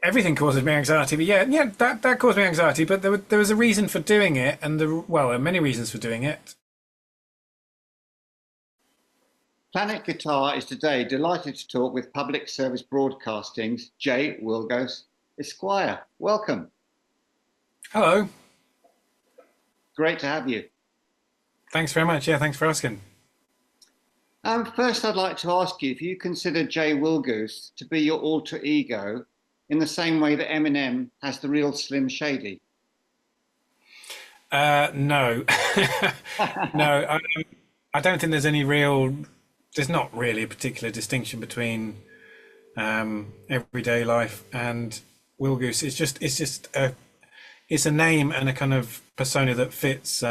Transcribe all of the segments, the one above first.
everything causes me anxiety. But yeah, that caused me anxiety. But there was a reason for doing it, and there are many reasons for doing it. Planet Guitar is today delighted to talk with Public Service Broadcasting's J. Willgoose Esquire. Welcome. Hello. Great to have you. Thanks very much. Yeah, thanks for asking. First, I'd like to ask you if you consider J. Willgoose to be your alter ego in the same way that Eminem has the real Slim Shady. No, no, I don't think there's any real. There's not really a particular distinction between everyday life and Willgoose. It's a name and a kind of persona that fits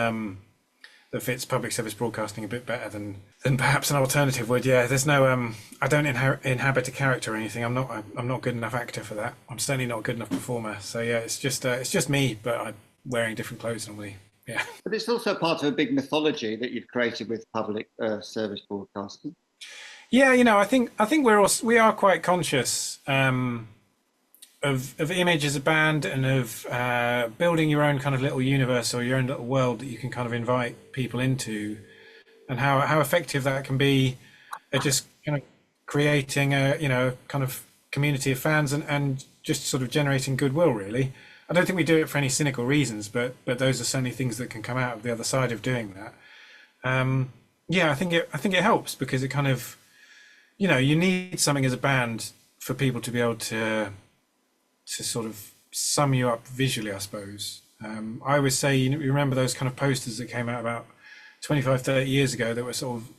public service broadcasting a bit better than perhaps an alternative would. Yeah, there's no I don't inhabit a character or anything. I'm not good enough actor for that. I'm certainly not a good enough performer. So yeah, it's just me, but I'm wearing different clothes normally. Yeah. But it's also part of a big mythology that you've created with public service broadcasting. Yeah, I think we are quite conscious of image as a band, and of building your own kind of little universe or your own little world that you can kind of invite people into, and how effective that can be at just kind of creating a kind of community of fans, and just sort of generating goodwill, really. I don't think we do it for any cynical reasons, but those are certainly things that can come out of the other side of doing that. Yeah, I think it helps, because it kind of, you need something as a band for people to be able to sort of sum you up visually, I suppose. I always say, you remember those kind of posters that came out about 25, 30 years ago that were sort of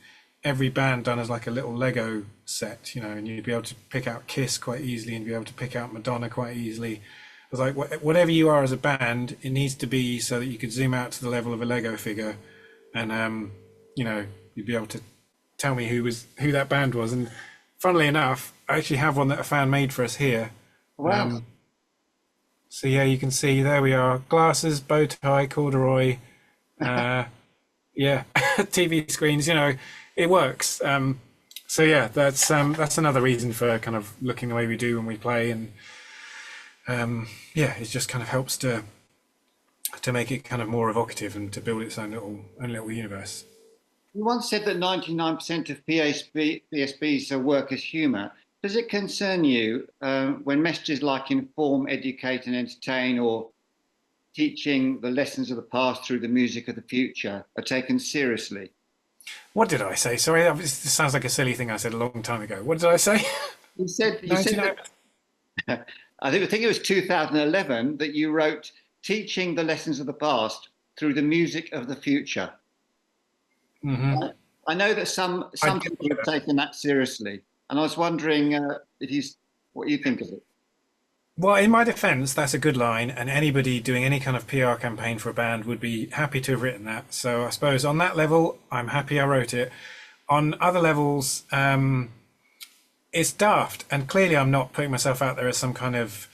every band done as like a little Lego set, and you'd be able to pick out Kiss quite easily, and be able to pick out Madonna quite easily. It was like, whatever you are as a band, it needs to be so that you could zoom out to the level of a Lego figure, and you'd be able to tell me who that band was. And funnily enough, I actually have one that a fan made for us here. Wow. So yeah, you can see there we are: glasses, bow tie, corduroy, yeah, TV screens. It works. So yeah, that's another reason for kind of looking the way we do when we play, and yeah, it just kind of helps to make it kind of more evocative and to build its own little universe. You once said that 99% of PSB's work is humour. Does it concern you when messages like inform, educate and entertain, or teaching the lessons of the past through the music of the future, are taken seriously? What did I say? Sorry, this sounds like a silly thing I said a long time ago. What did I say? You said that, I think it was 2011 that you wrote, teaching the lessons of the past through the music of the future. Mm-hmm. I know that some people have taken that seriously, and I was wondering what you think of it. Well, in my defense, that's a good line, and anybody doing any kind of PR campaign for a band would be happy to have written that. So I suppose on that level, I'm happy I wrote it. On other levels, it's daft, and clearly I'm not putting myself out there as some kind of,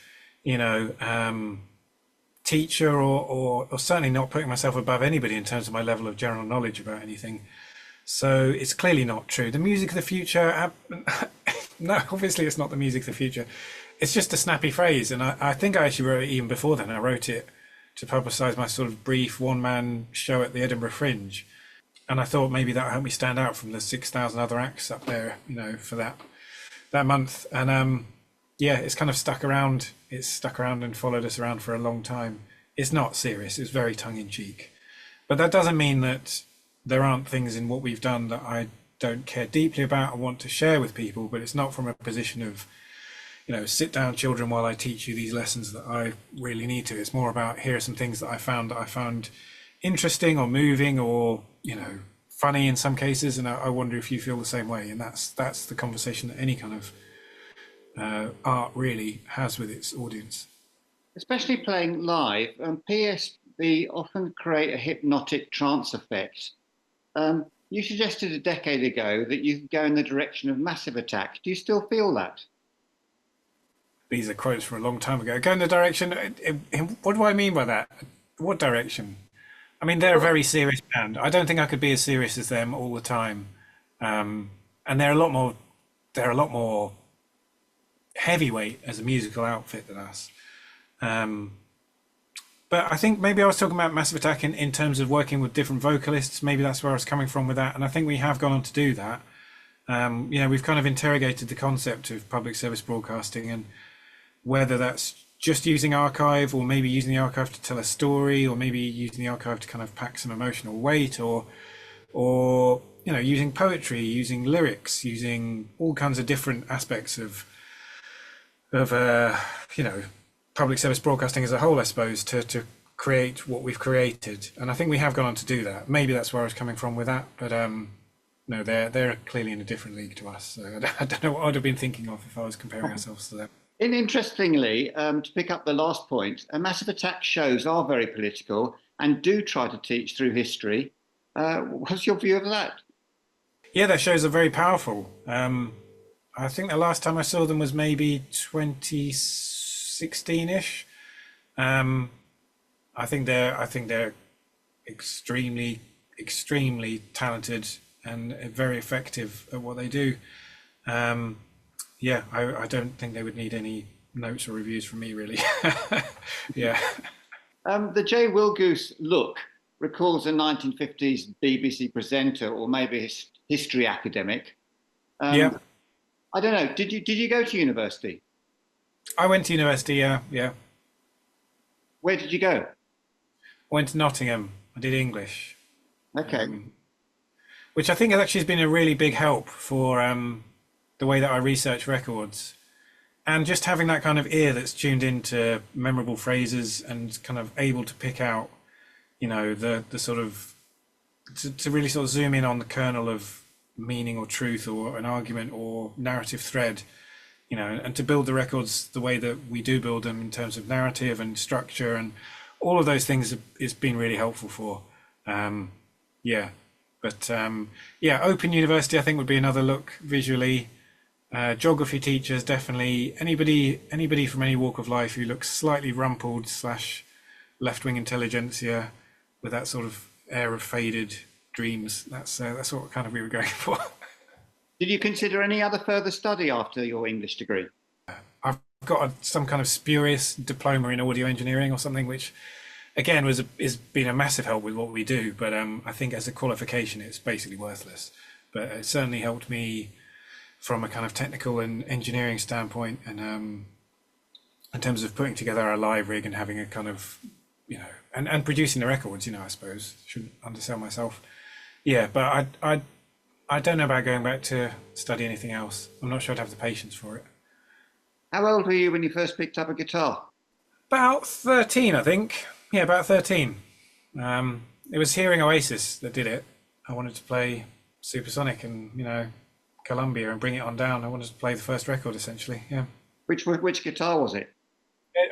teacher, or certainly not putting myself above anybody in terms of my level of general knowledge about anything. So it's clearly not true. The music of the future, no, obviously it's not the music of the future. It's just a snappy phrase, and I think I actually wrote it even before then. I wrote it to publicise my sort of brief one-man show at the Edinburgh Fringe, and I thought maybe that would help me stand out from the 6,000 other acts up there, for that month. And yeah, it's kind of stuck around. It's stuck around and followed us around for a long time. It's not serious. It's very tongue-in-cheek, but that doesn't mean that there aren't things in what we've done that I don't care deeply about and want to share with people. But it's not from a position of, sit down, children, while I teach you these lessons that I really need to. It's more about, here are some things that I found interesting or moving, or funny in some cases, and I wonder if you feel the same way. And that's the conversation that any kind of art really has with its audience. Especially playing live, PSB often create a hypnotic trance effect. You suggested a decade ago that you could go in the direction of Massive Attack. Do you still feel that? These are quotes from a long time ago. Go in the direction. What do I mean by that? What direction? I mean, they're a very serious band. I don't think I could be as serious as them all the time. And they're a lot more heavyweight as a musical outfit than us. But I think maybe I was talking about Massive Attack in terms of working with different vocalists. Maybe that's where I was coming from with that. And I think we have gone on to do that. We've kind of interrogated the concept of public service broadcasting, and whether that's just using archive, or maybe using the archive to tell a story, or maybe using the archive to kind of pack some emotional weight, or using poetry, using lyrics, using all kinds of different aspects of public service broadcasting as a whole, I suppose, to create what we've created. And I think we have gone on to do that. Maybe that's where I was coming from with that, but no, they're clearly in a different league to us. So I don't know what I'd have been thinking of if I was comparing ourselves to them. And interestingly, to pick up the last point, Massive Attack shows are very political and do try to teach through history. What's your view of that? Yeah, their shows are very powerful. I think the last time I saw them was maybe 2016-ish. I think they're extremely talented and very effective at what they do. I don't think they would need any notes or reviews from me, really. Yeah. The J. Willgoose look recalls a 1950s BBC presenter, or maybe a history academic. Yeah. I don't know. Did you go to university? I went to university. Yeah. Where did you go? I went to Nottingham. I did English. Okay. Which I think actually has been a really big help for the way that I research records, and just having that kind of ear that's tuned into memorable phrases and kind of able to pick out, the sort of to really sort of zoom in on the kernel of meaning or truth or an argument or narrative thread, and to build the records the way that we do build them in terms of narrative and structure and all of those things. It's been really helpful for. Open university I think would be another look visually. Geography teachers, definitely. Anybody from any walk of life who looks slightly rumpled / left-wing intelligentsia with that sort of air of faded dreams. That's what kind of we were going for. Did you consider any other further study after your English degree? I've got some kind of spurious diploma in audio engineering or something, which again has been a massive help with what we do. But I think as a qualification, it's basically worthless. But it certainly helped me from a kind of technical and engineering standpoint, and in terms of putting together our live rig and having a kind of, and producing the records, I suppose. Shouldn't undersell myself. Yeah, but I don't know about going back to study anything else. I'm not sure I'd have the patience for it. How old were you when you first picked up a guitar? About 13, I think. Yeah, about 13. It was hearing Oasis that did it. I wanted to play Supersonic and, Columbia and bring it on down. I wanted to play the first record, essentially. Yeah. Which guitar was it?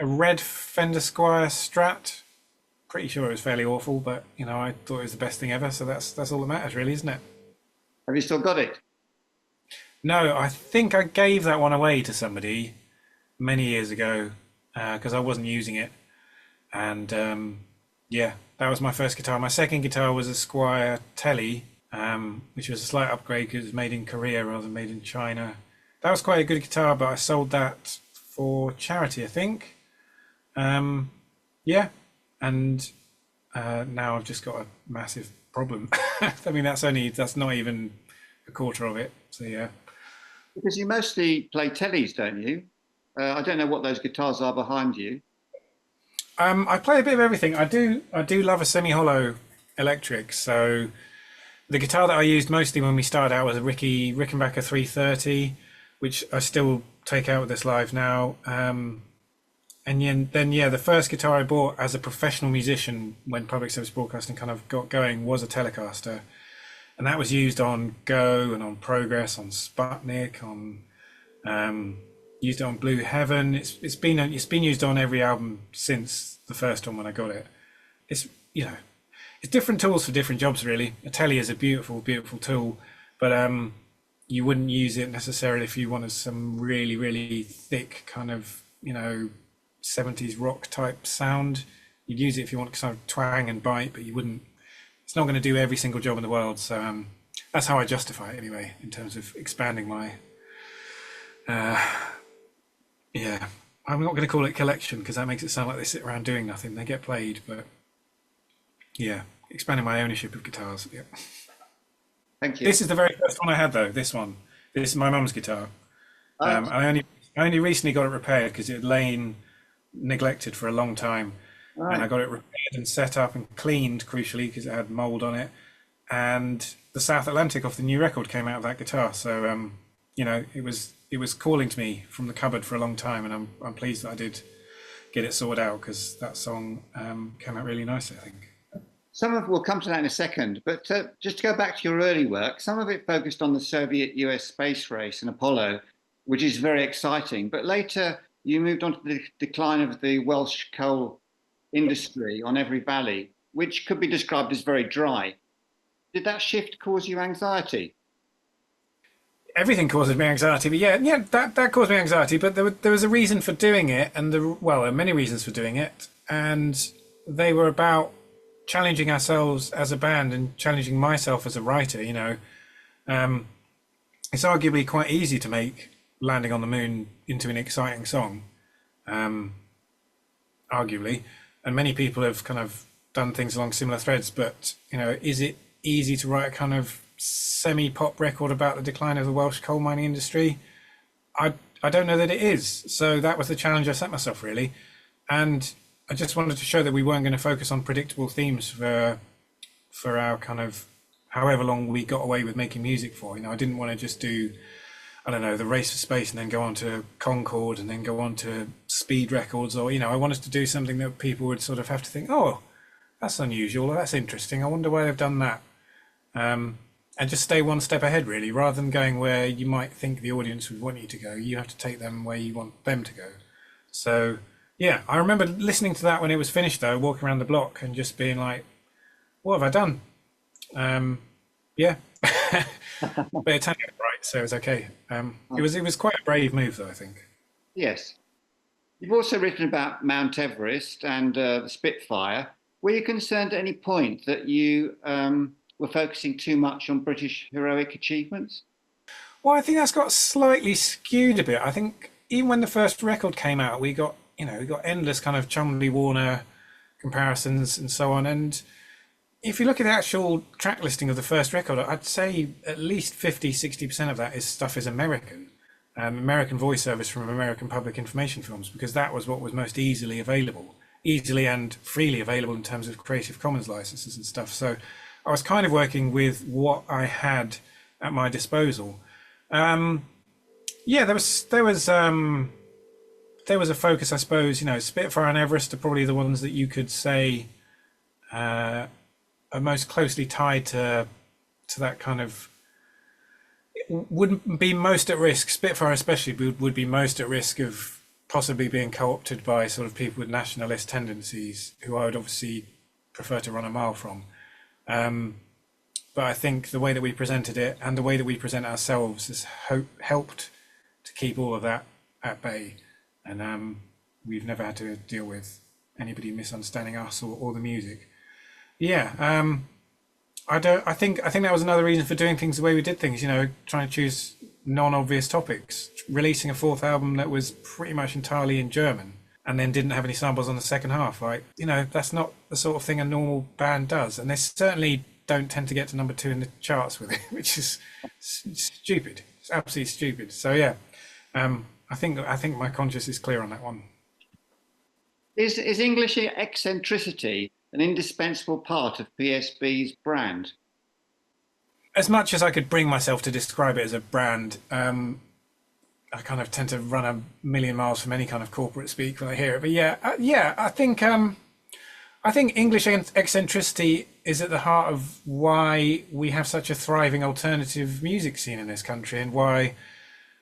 A red Fender Esquire Strat. Pretty sure it was fairly awful, but I thought it was the best thing ever. So that's all that matters, really, isn't it? Have you still got it? No, I think I gave that one away to somebody many years ago because I wasn't using it. And that was my first guitar. My second guitar was a Squier Telly, which was a slight upgrade because it was made in Korea rather than made in China. That was quite a good guitar, but I sold that for charity, I think. And now I've just got a massive problem. I mean, that's not even a quarter of it. So yeah. Because you mostly play tellies, don't you? I don't know what those guitars are behind you. I play a bit of everything. I do love a semi-hollow electric. So the guitar that I used mostly when we started out was a Rickenbacker 330, which I still take out with this live now. The first guitar I bought as a professional musician when public service broadcasting kind of got going was a Telecaster, and that was used on Go and on Progress, on Sputnik, on used it on Blue Heaven. It's been used on every album since the first one when I got it. It's different tools for different jobs, really. A Tele is a beautiful tool, but you wouldn't use it necessarily if you wanted some really, really thick kind of 70s rock type sound. You'd use it if you want to sort of twang and bite, but you wouldn't. It's not going to do every single job in the world. So that's how I justify it anyway, in terms of expanding my Yeah, I'm not going to call it collection because that makes it sound like they sit around doing nothing. They get played, but yeah, expanding my ownership of guitars. Yeah. Thank you. This is the very first one I had though. This one. This is my mum's guitar. Uh, I only recently got it repaired because it had lain neglected for a long time, and I right. got it repaired and set up and cleaned crucially because it had mold on it. And the South Atlantic off the new record came out of that guitar. So it was calling to me from the cupboard for a long time, and I'm pleased that I did get it sorted out because that song came out really nicely, I think. Some of we'll come to that in a second, but just to go back to your early work, some of it focused on the Soviet-US space race and Apollo, which is very exciting. But later, you moved on to the decline of the Welsh coal industry on every valley, which could be described as very dry. Did that shift cause you anxiety? Everything causes me anxiety, but yeah, that caused me anxiety. But there was a reason for doing it, and there are many reasons for doing it, and they were about challenging ourselves as a band and challenging myself as a writer. It's arguably quite easy to make landing on the moon into an exciting song, um, arguably, and many people have kind of done things along similar threads. But is it easy to write a kind of semi-pop record about the decline of the Welsh coal mining industry? I don't know that it is. So that was the challenge I set myself, really, and I just wanted to show that we weren't going to focus on predictable themes for our kind of however long we got away with making music for. I didn't want to just do, I don't know, the Race for Space and then go on to Concord and then go on to Speed Records, or I wanted to do something that people would sort of have to think, oh, that's unusual, or that's interesting. I wonder why they've done that. And just stay one step ahead, really, rather than going where you might think the audience would want you to go. You have to take them where you want them to go. So yeah, I remember listening to that when it was finished, though, walking around the block and just being like, what have I done? Yeah, but it turned out right, so it was okay. It was quite a brave move, though, I think. Yes. You've also written about Mount Everest and the Spitfire. Were you concerned at any point that you were focusing too much on British heroic achievements? Well, I think that's got slightly skewed a bit. I think even when the first record came out, we got endless kind of Chumley Warner comparisons and so on. And if you look at the actual track listing of the first record, I'd say at least 50-60% of that stuff is American. American voiceovers from American public information films, because that was what was most easily and freely available in terms of Creative Commons licenses and stuff. So I was kind of working with what I had at my disposal. Yeah, there was a focus, I suppose. Spitfire and Everest are probably the ones that you could say are most closely tied to that kind of, wouldn't be most at risk. Spitfire especially would be most at risk of possibly being co-opted by sort of people with nationalist tendencies, who I would obviously prefer to run a mile from. But I think the way that we presented it and the way that we present ourselves has helped to keep all of that at bay. And we've never had to deal with anybody misunderstanding us or the music. Yeah, I think that was another reason for doing things the way we did things. Trying to choose non-obvious topics, releasing a fourth album that was pretty much entirely in German, and then didn't have any samples on the second half. Like, that's not the sort of thing a normal band does, and they certainly don't tend to get to number 2 in the charts with it, which is stupid. It's absolutely stupid. So yeah, I think my conscience is clear on that one. Is English eccentricity an indispensable part of PSB's brand? As much as I could bring myself to describe it as a brand, I kind of tend to run a million miles from any kind of corporate speak when I hear it. But yeah, I think English eccentricity is at the heart of why we have such a thriving alternative music scene in this country, and why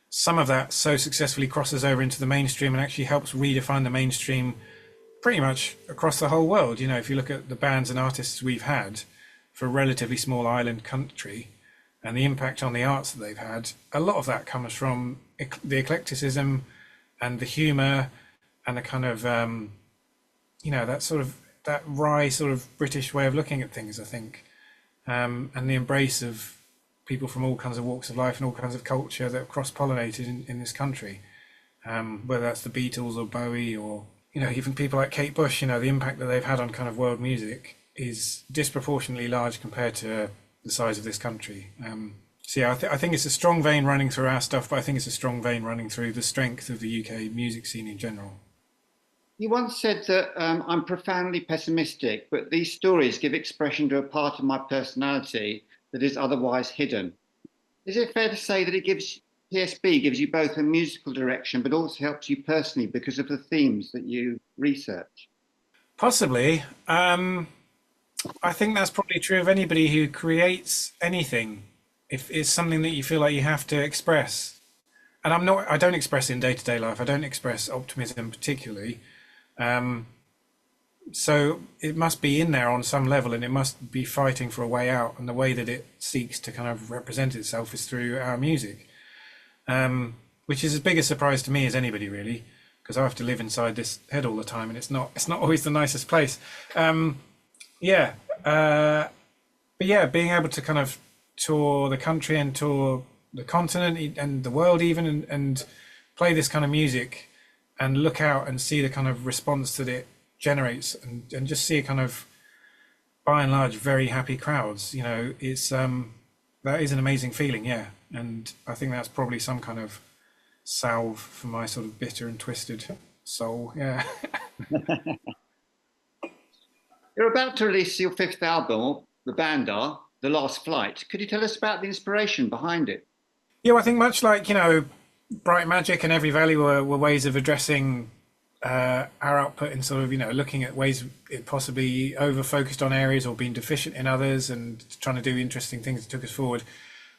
some of that so successfully crosses over into the mainstream and actually helps redefine the mainstream pretty much across the whole world. If you look at the bands and artists we've had for a relatively small island country and the impact on the arts that they've had, a lot of that comes from the eclecticism and the humor and the kind of that wry sort of British way of looking at things, I think, and the embrace of people from all kinds of walks of life and all kinds of culture that have cross-pollinated in this country. whether that's the Beatles or Bowie or, even people like Kate Bush. The impact that they've had on kind of world music is disproportionately large compared to the size of this country. So yeah, I think it's a strong vein running through our stuff, but I think it's a strong vein running through the strength of the UK music scene in general. You once said that I'm profoundly pessimistic, but these stories give expression to a part of my personality that is otherwise hidden. Is it fair to say that PSB gives you both a musical direction, but also helps you personally because of the themes that you research? Possibly. I think that's probably true of anybody who creates anything. If it's something that you feel like you have to express, and I don't express it in day-to-day life. I don't express optimism particularly. So it must be in there on some level, and it must be fighting for a way out. And the way that it seeks to kind of represent itself is through our music, which is as big a surprise to me as anybody, really, because I have to live inside this head all the time, and it's not always the nicest place. Yeah, but yeah, being able to kind of tour the country and tour the continent and the world even, and play this kind of music and look out and see the kind of response that it generates, and just see a kind of, by and large, very happy crowds. It's that is an amazing feeling, yeah. And I think that's probably some kind of salve for my sort of bitter and twisted soul, yeah. You're about to release your fifth album, the band are, The Last Flight. Could you tell us about the inspiration behind it? Yeah, well, I think much like, Bright Magic and Every Valley were ways of addressing our output, and sort of, looking at ways it possibly over-focused on areas or been deficient in others, and trying to do interesting things that took us forward.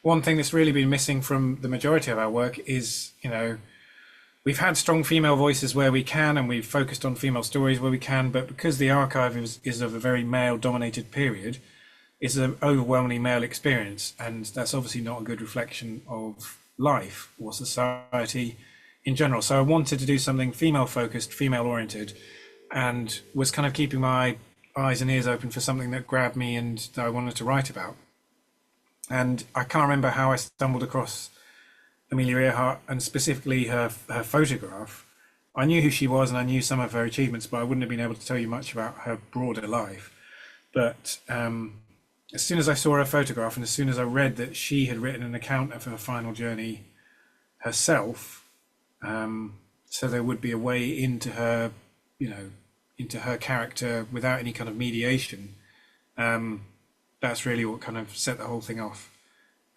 One thing that's really been missing from the majority of our work is, we've had strong female voices where we can, and we've focused on female stories where we can, but because the archive is of a very male-dominated period, it's an overwhelmingly male experience, and that's obviously not a good reflection of life or society in general. So I wanted to do something female-focused, female-oriented, and was kind of keeping my eyes and ears open for something that grabbed me and that I wanted to write about. And I can't remember how I stumbled across Amelia Earhart, and specifically her photograph. I knew who she was and I knew some of her achievements, but I wouldn't have been able to tell you much about her broader life. But as soon as I saw her photograph, and as soon as I read that she had written an account of her final journey herself, so there would be a way into her, into her character without any kind of mediation. That's really what kind of set the whole thing off.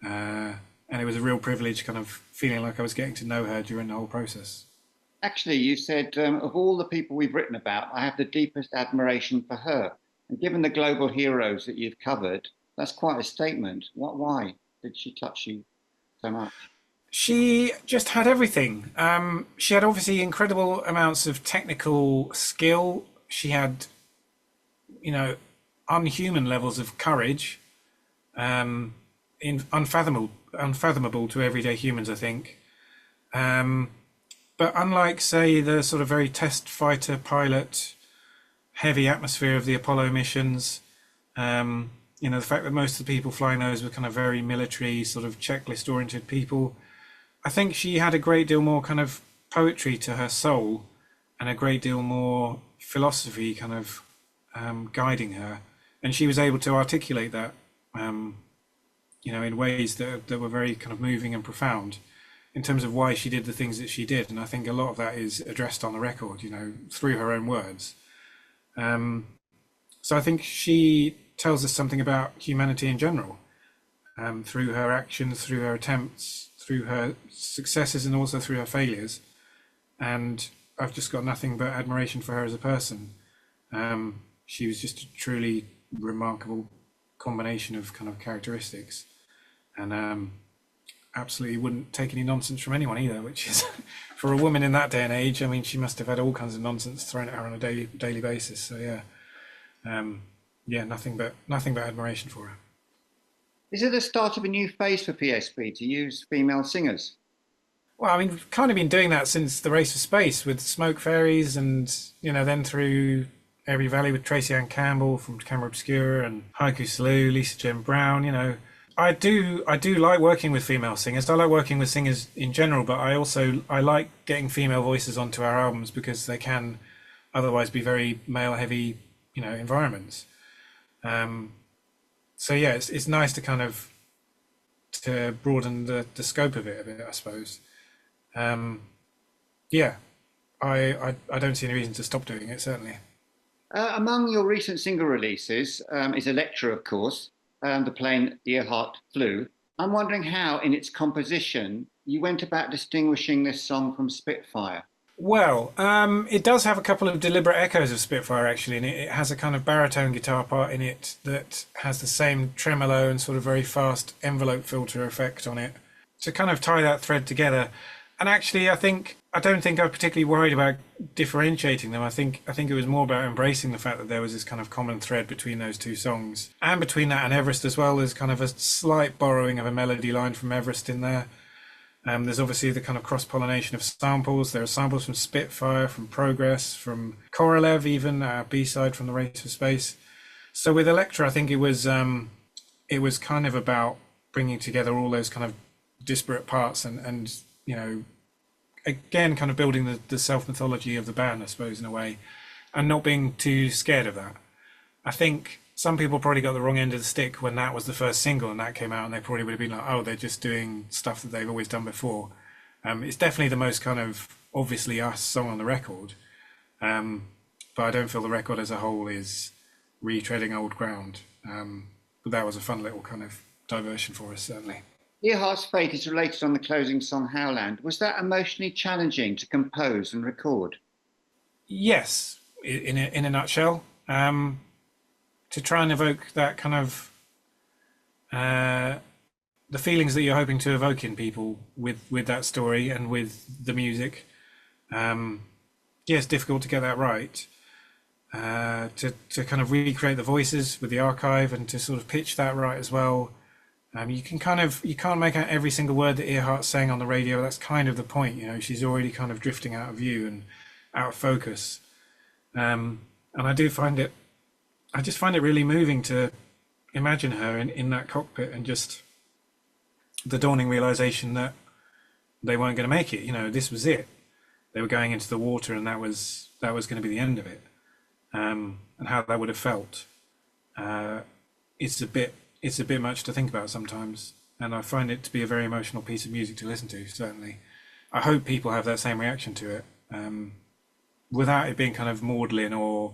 And it was a real privilege, kind of feeling like I was getting to know her during the whole process. Actually, you said, of all the people we've written about, I have the deepest admiration for her. And given the global heroes that you've covered, that's quite a statement. Why did she touch you so much? She just had everything. She had obviously incredible amounts of technical skill. She had, unhuman levels of courage, unfathomable to everyday humans, I think. But unlike, say, the sort of very test fighter pilot, heavy atmosphere of the Apollo missions, the fact that most of the people flying those were kind of very military, sort of checklist-oriented people, I think she had a great deal more kind of poetry to her soul, and a great deal more philosophy kind of guiding her. And she was able to articulate that, in ways that were very kind of moving and profound in terms of why she did the things that she did. And I think a lot of that is addressed on the record, through her own words. So I think she tells us something about humanity in general, through her actions, through her attempts, through her successes, and also through her failures. And I've just got nothing but admiration for her as a person. She was just a truly remarkable combination of kind of characteristics, and absolutely wouldn't take any nonsense from anyone either, which is for a woman in that day and age. I mean, she must have had all kinds of nonsense thrown at her on a daily basis. So yeah, nothing but admiration for her. Is it the start of a new phase for PSB to use female singers? Well, I mean, we've kind of been doing that since the Race for Space with Smoke Fairies, and then through Every Valley with Tracy Ann Campbell from Camera Obscura, and Haiku Salou, Lisa Jen Brown. I do like working with female singers. I like working with singers in general, but I like getting female voices onto our albums because they can otherwise be very male heavy, environments. Um, so yeah, it's nice to kind of to broaden the scope of it a bit, I suppose. Um, yeah, I don't see any reason to stop doing it, certainly. Among your recent single releases is Electra, of course, the plain Earhart Flew. I'm wondering how, in its composition, you went about distinguishing this song from Spitfire. Well, it does have a couple of deliberate echoes of Spitfire actually, and it has a kind of baritone guitar part in it that has the same tremolo and sort of very fast envelope filter effect on it to kind of tie that thread together. And actually, I don't think I was particularly worried about differentiating them. I think it was more about embracing the fact that there was this kind of common thread between those two songs, and between that and Everest as well. There's kind of a slight borrowing of a melody line from Everest in there. There's obviously the kind of cross-pollination of samples. There are samples from Spitfire, from Progress, from Korolev, even B-side from the Race for Space. So with Electra, I think it was kind of about bringing together all those kind of disparate parts and again, kind of building the self-mythology of the band, I suppose, in a way, and not being too scared of that. I think some people probably got the wrong end of the stick when that was the first single and that came out, and they probably would have been like, oh, they're just doing stuff that they've always done before. It's definitely the most kind of obviously us song on the record, but I don't feel the record as a whole is retreading old ground. But that was a fun little kind of diversion for us, certainly. Earhart's Fate is related on the closing song Howland. Was that emotionally challenging to compose and record? Yes, in a nutshell. To try and evoke that kind of the feelings that you're hoping to evoke in people with that story and with the music. Yeah, it's difficult to get that right. To kind of recreate the voices with the archive and to sort of pitch that right as well. You can't make out every single word that Earhart's saying on the radio. That's kind of the point, she's already kind of drifting out of view and out of focus. And I just find it really moving to imagine her in that cockpit and just the dawning realization that they weren't going to make it. This was it. They were going into the water, and that was going to be the end of it. And how that would have felt. It's a bit much to think about sometimes, and I find it to be a very emotional piece of music to listen to. Certainly, I hope people have that same reaction to it, without it being kind of maudlin or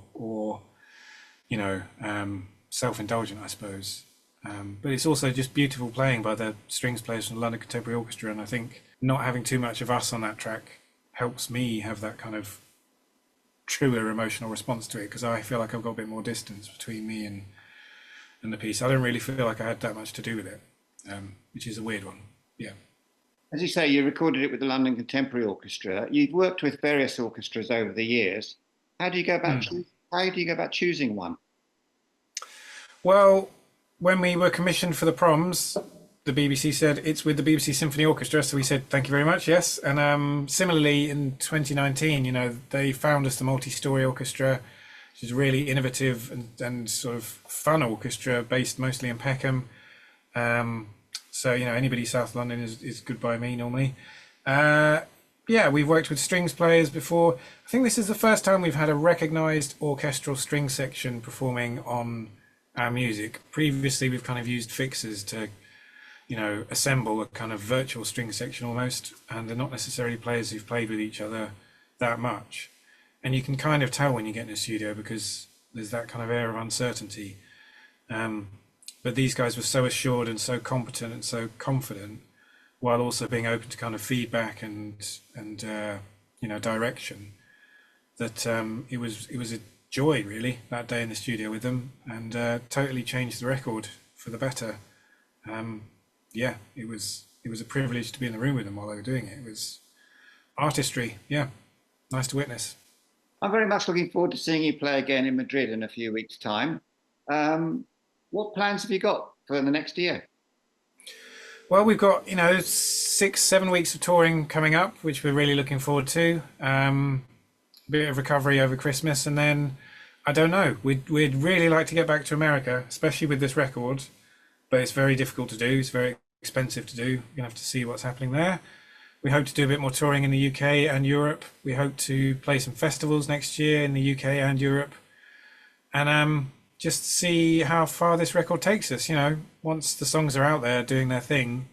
self-indulgent, I suppose. But it's also just beautiful playing by the strings players from the London Contemporary Orchestra, and I think not having too much of us on that track helps me have that kind of truer emotional response to it, because I feel like I've got a bit more distance between me and the piece. I don't really feel like I had that much to do with it, which is a weird one. Yeah. As you say, you recorded it with the London Contemporary Orchestra. You've worked with various orchestras over the years. How do you go about choosing one? Well, when we were commissioned for the proms, the BBC said it's with the BBC Symphony Orchestra, so we said thank you very much, yes. And similarly, in 2019, they found us the multi-story orchestra, which is a really innovative and sort of fun orchestra based mostly in Peckham. So anybody South London is good by me normally. Yeah, we've worked with strings players before. I think this is the first time we've had a recognised orchestral string section performing on our music. Previously, we've kind of used fixers to, assemble a kind of virtual string section almost, and they're not necessarily players who've played with each other that much. And you can kind of tell when you get in a studio because there's that kind of air of uncertainty. But these guys were so assured and so competent and so confident, while also being open to kind of feedback and direction, that it was a joy really that day in the studio with them, and totally changed the record for the better. Yeah, it was a privilege to be in the room with them while they were doing it. It was artistry. Yeah, nice to witness. I'm very much looking forward to seeing you play again in Madrid in a few weeks' time. What plans have you got for the next year? Well, we've got 6-7 weeks of touring coming up, which we're really looking forward to. A bit of recovery over Christmas, and then I don't know. We'd really like to get back to America, especially with this record. but it's very difficult to do. It's very expensive to do. You're gonna have to see what's happening there. We hope to do a bit more touring in the UK and Europe. We hope to play some festivals next year in the UK and Europe, and just see how far this record takes us. You know, once the songs are out there doing their thing,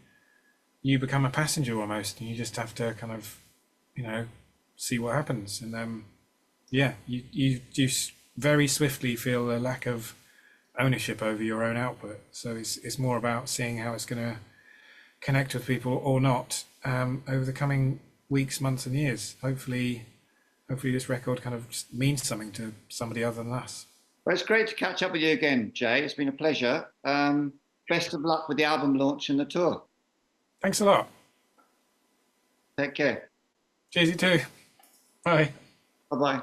you become a passenger almost, and you just have to kind of, you know, see what happens. And yeah, you very swiftly feel a lack of ownership over your own output. So it's more about seeing how it's going to connect with people or not over the coming weeks, months, and years. Hopefully this record kind of just means something to somebody other than us. Well, it's great to catch up with you again, Jay. It's been a pleasure. Best of luck with the album launch and the tour. Thanks a lot. Take care. Cheers, you too. Bye. Bye-bye.